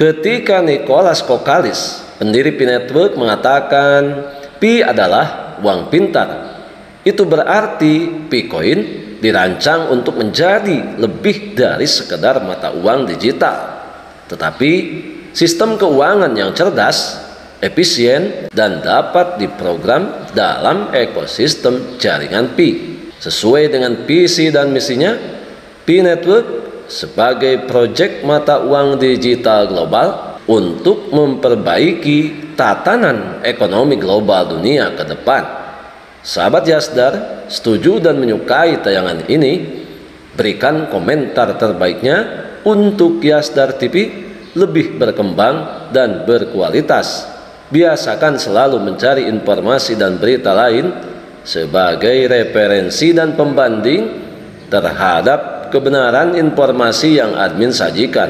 Ketika Nicholas Kokalis, pendiri Pi Network, mengatakan Pi adalah uang pintar, itu berarti Picoin dirancang untuk menjadi lebih dari sekedar mata uang digital, tetapi sistem keuangan yang cerdas, efisien, dan dapat diprogram dalam ekosistem jaringan Pi. Sesuai dengan visi dan misinya, Pi Network sebagai proyek mata uang digital global untuk memperbaiki tatanan ekonomi global dunia ke depan. Sahabat Yasdar, setuju dan menyukai tayangan ini? Berikan komentar terbaiknya untuk Yasdar TV lebih berkembang dan berkualitas. Biasakan selalu mencari informasi dan berita lain sebagai referensi dan pembanding terhadap kebenaran informasi yang admin sajikan.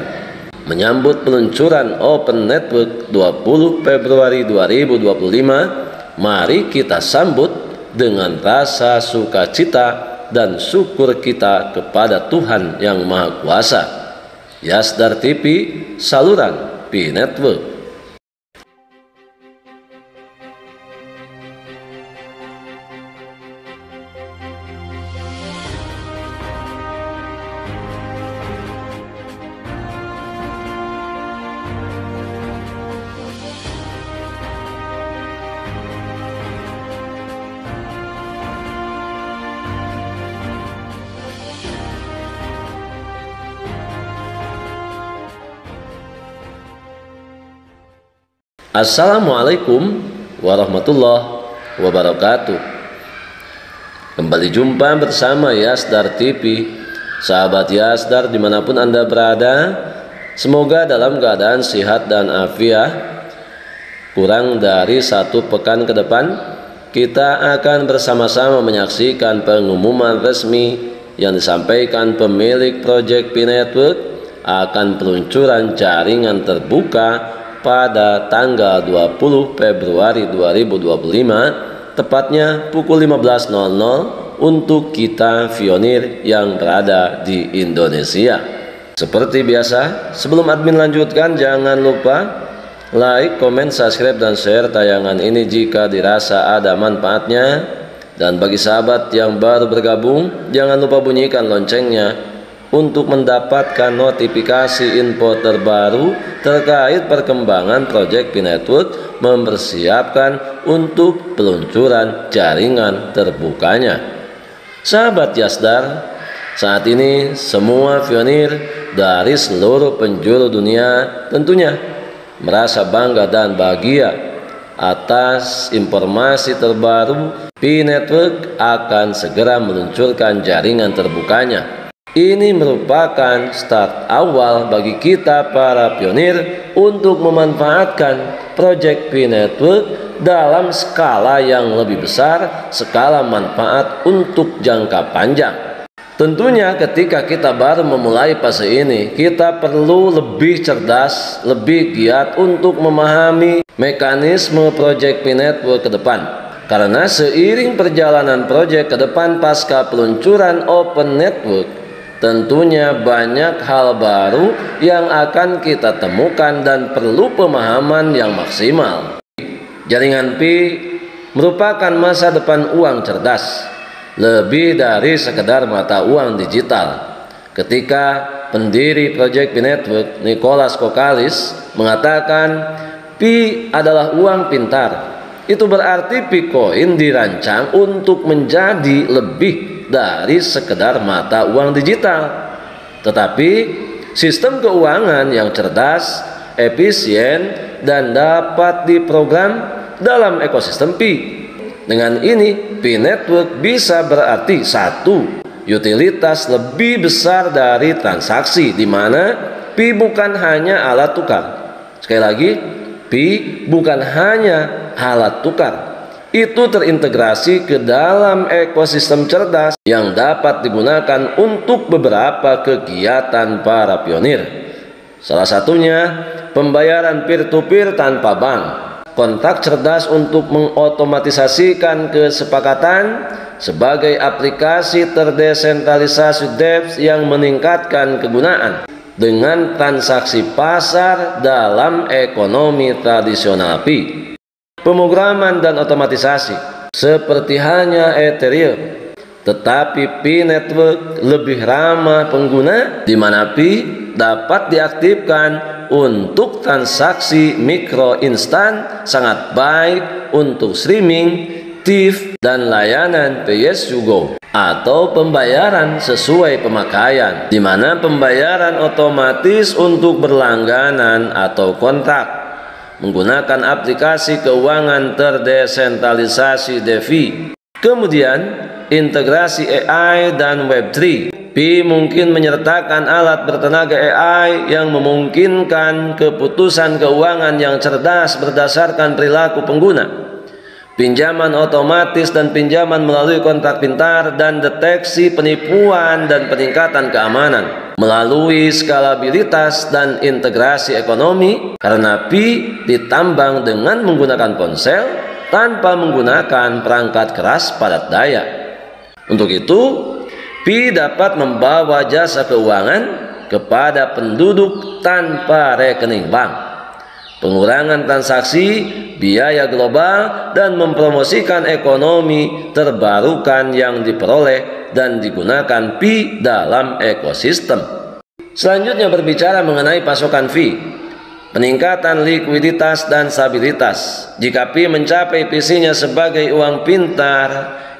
Menyambut peluncuran Open Network 20 Februari 2025, mari kita sambut dengan rasa sukacita dan syukur kita kepada Tuhan Yang Maha Kuasa. Yasdar TV, saluran Pi Network. Assalamualaikum warahmatullahi wabarakatuh. Kembali jumpa bersama Yasdar TV. Sahabat Yasdar dimanapun Anda berada, semoga dalam keadaan sehat dan afiat. Kurang dari 1 pekan ke depan, kita akan bersama-sama menyaksikan pengumuman resmi yang disampaikan pemilik proyek Pi Network akan peluncuran jaringan terbuka pada tanggal 20 Februari 2025, tepatnya pukul 15.00 untuk kita pionir yang berada di Indonesia. Seperti biasa, sebelum admin lanjutkan, jangan lupa like, komen, subscribe, dan share tayangan ini jika dirasa ada manfaatnya. Dan bagi sahabat yang baru bergabung, jangan lupa bunyikan loncengnya untuk mendapatkan notifikasi info terbaru terkait perkembangan proyek Pi Network mempersiapkan untuk peluncuran jaringan terbukanya. Sahabat Yasdar, saat ini semua pionir dari seluruh penjuru dunia tentunya merasa bangga dan bahagia atas informasi terbaru Pi Network akan segera meluncurkan jaringan terbukanya. Ini merupakan start awal bagi kita para pionir untuk memanfaatkan proyek Pi Network dalam skala yang lebih besar, skala manfaat untuk jangka panjang. Tentunya ketika kita baru memulai fase ini, kita perlu lebih cerdas, lebih giat untuk memahami mekanisme proyek Pi Network ke depan. Karena seiring perjalanan proyek ke depan pasca peluncuran Open Network, tentunya banyak hal baru yang akan kita temukan dan perlu pemahaman yang maksimal. Jaringan Pi merupakan masa depan uang cerdas, lebih dari sekedar mata uang digital. Ketika pendiri proyek Pi Network, Nicholas Kokalis, mengatakan Pi adalah uang pintar, itu berarti Picoin dirancang untuk menjadi lebih dari sekedar mata uang digital, tetapi sistem keuangan yang cerdas, efisien, dan dapat diprogram dalam ekosistem Pi. Dengan ini, Pi Network bisa berarti satu, utilitas lebih besar dari transaksi, di mana Pi bukan hanya alat tukar. Sekali lagi, Pi bukan hanya alat tukar. Itu terintegrasi ke dalam ekosistem cerdas yang dapat digunakan untuk beberapa kegiatan para pionir. Salah satunya pembayaran peer-to-peer tanpa bank, kontak cerdas untuk mengotomatisasikan kesepakatan sebagai aplikasi terdesentralisasi DEX yang meningkatkan kegunaan, dengan transaksi pasar dalam ekonomi tradisional Pi. Pemrograman dan otomatisasi seperti hanya Ethereum, tetapi Pi Network lebih ramah pengguna, di mana Pi dapat diaktifkan untuk transaksi mikro instan, sangat baik untuk streaming, TIF, dan layanan PSU-Go atau pembayaran sesuai pemakaian, di mana pembayaran otomatis untuk berlangganan atau kontrak menggunakan aplikasi keuangan terdesentralisasi DeFi. Kemudian integrasi AI dan Web3. Pi mungkin menyertakan alat bertenaga AI yang memungkinkan keputusan keuangan yang cerdas berdasarkan perilaku pengguna, pinjaman otomatis dan pinjaman melalui kontrak pintar, dan deteksi penipuan dan peningkatan keamanan melalui skalabilitas dan integrasi ekonomi, karena Pi ditambang dengan menggunakan ponsel tanpa menggunakan perangkat keras padat daya. Untuk itu, Pi dapat membawa jasa keuangan kepada penduduk tanpa rekening bank, pengurangan transaksi, biaya global, dan mempromosikan ekonomi terbarukan yang diperoleh dan digunakan Pi dalam ekosistem. Selanjutnya berbicara mengenai pasokan Pi, peningkatan likuiditas dan stabilitas. Jika Pi mencapai visinya sebagai uang pintar,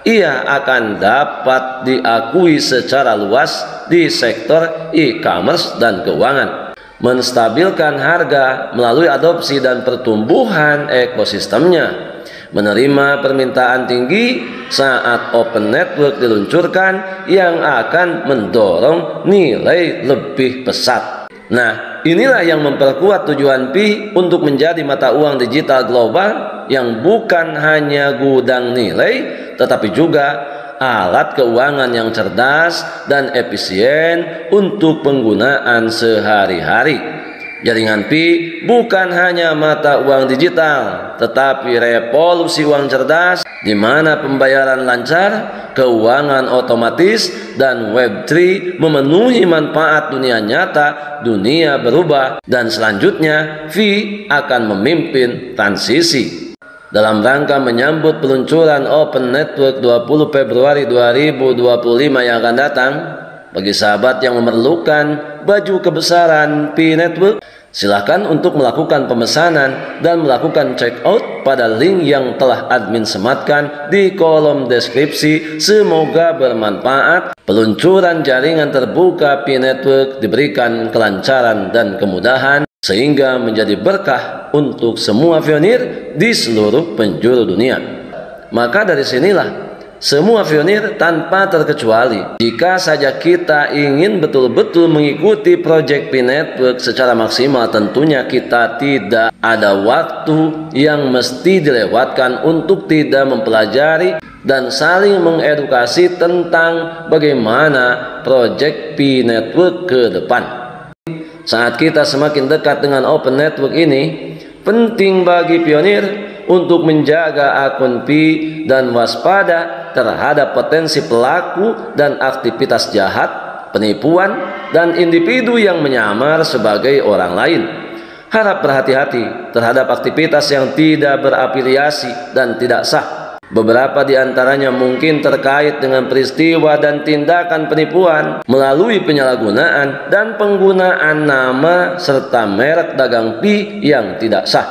ia akan dapat diakui secara luas di sektor e-commerce dan keuangan, menstabilkan harga melalui adopsi dan pertumbuhan ekosistemnya, menerima permintaan tinggi saat open network diluncurkan yang akan mendorong nilai lebih pesat. Nah, inilah yang memperkuat tujuan Pi untuk menjadi mata uang digital global yang bukan hanya gudang nilai, tetapi juga alat keuangan yang cerdas dan efisien untuk penggunaan sehari-hari. Jaringan Pi bukan hanya mata uang digital, tetapi revolusi uang cerdas, di mana pembayaran lancar, keuangan otomatis, dan Web3 memenuhi manfaat dunia nyata. Dunia berubah, dan selanjutnya Pi akan memimpin transisi. Dalam rangka menyambut peluncuran Open Network 20 Februari 2025 yang akan datang, bagi sahabat yang memerlukan baju kebesaran Pi Network, silakan untuk melakukan pemesanan dan melakukan check out pada link yang telah admin sematkan di kolom deskripsi. Semoga bermanfaat. Peluncuran jaringan terbuka Pi Network diberikan kelancaran dan kemudahan, sehingga menjadi berkah untuk semua pionir di seluruh penjuru dunia. Maka dari sinilah semua pionir tanpa terkecuali, jika saja kita ingin betul-betul mengikuti proyek Pi Network secara maksimal, tentunya kita tidak ada waktu yang mesti dilewatkan untuk tidak mempelajari dan saling mengedukasi tentang bagaimana proyek Pi Network ke depan. Saat kita semakin dekat dengan Open Network ini, penting bagi pionir untuk menjaga akun Pi dan waspada terhadap potensi pelaku dan aktivitas jahat, penipuan, dan individu yang menyamar sebagai orang lain. Harap berhati-hati terhadap aktivitas yang tidak berafiliasi dan tidak sah. Beberapa di antaranya mungkin terkait dengan peristiwa dan tindakan penipuan melalui penyalahgunaan dan penggunaan nama serta merek dagang Pi yang tidak sah.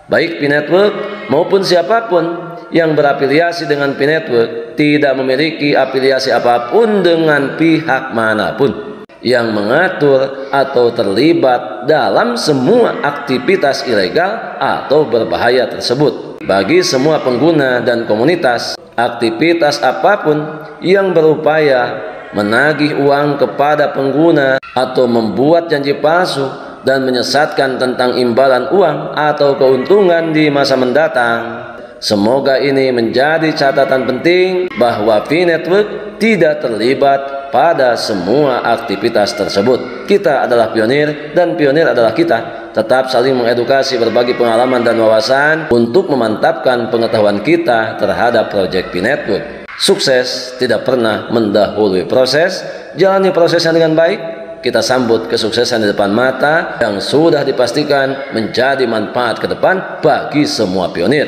Baik Pi Network maupun siapapun yang berafiliasi dengan Pi Network tidak memiliki afiliasi apapun dengan pihak manapun yang mengatur atau terlibat dalam semua aktivitas ilegal atau berbahaya tersebut. Bagi semua pengguna dan komunitas, aktivitas apapun yang berupaya menagih uang kepada pengguna atau membuat janji palsu dan menyesatkan tentang imbalan uang atau keuntungan di masa mendatang, semoga ini menjadi catatan penting bahwa Pi Network tidak terlibat pada semua aktivitas tersebut. Kita adalah pionir dan pionir adalah kita. Tetap saling mengedukasi, berbagi pengalaman dan wawasan untuk memantapkan pengetahuan kita terhadap proyek Pi Network. Sukses tidak pernah mendahului proses. Jalani prosesnya dengan baik. kita sambut kesuksesan di depan mata yang sudah dipastikan menjadi manfaat ke depan bagi semua pionir.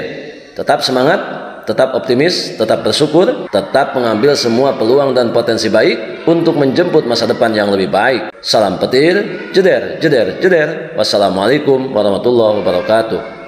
Tetap semangat, tetap optimis, tetap bersyukur, tetap mengambil semua peluang dan potensi baik untuk menjemput masa depan yang lebih baik. Salam petir, jeder, jeder, jeder. Wassalamualaikum warahmatullahi wabarakatuh.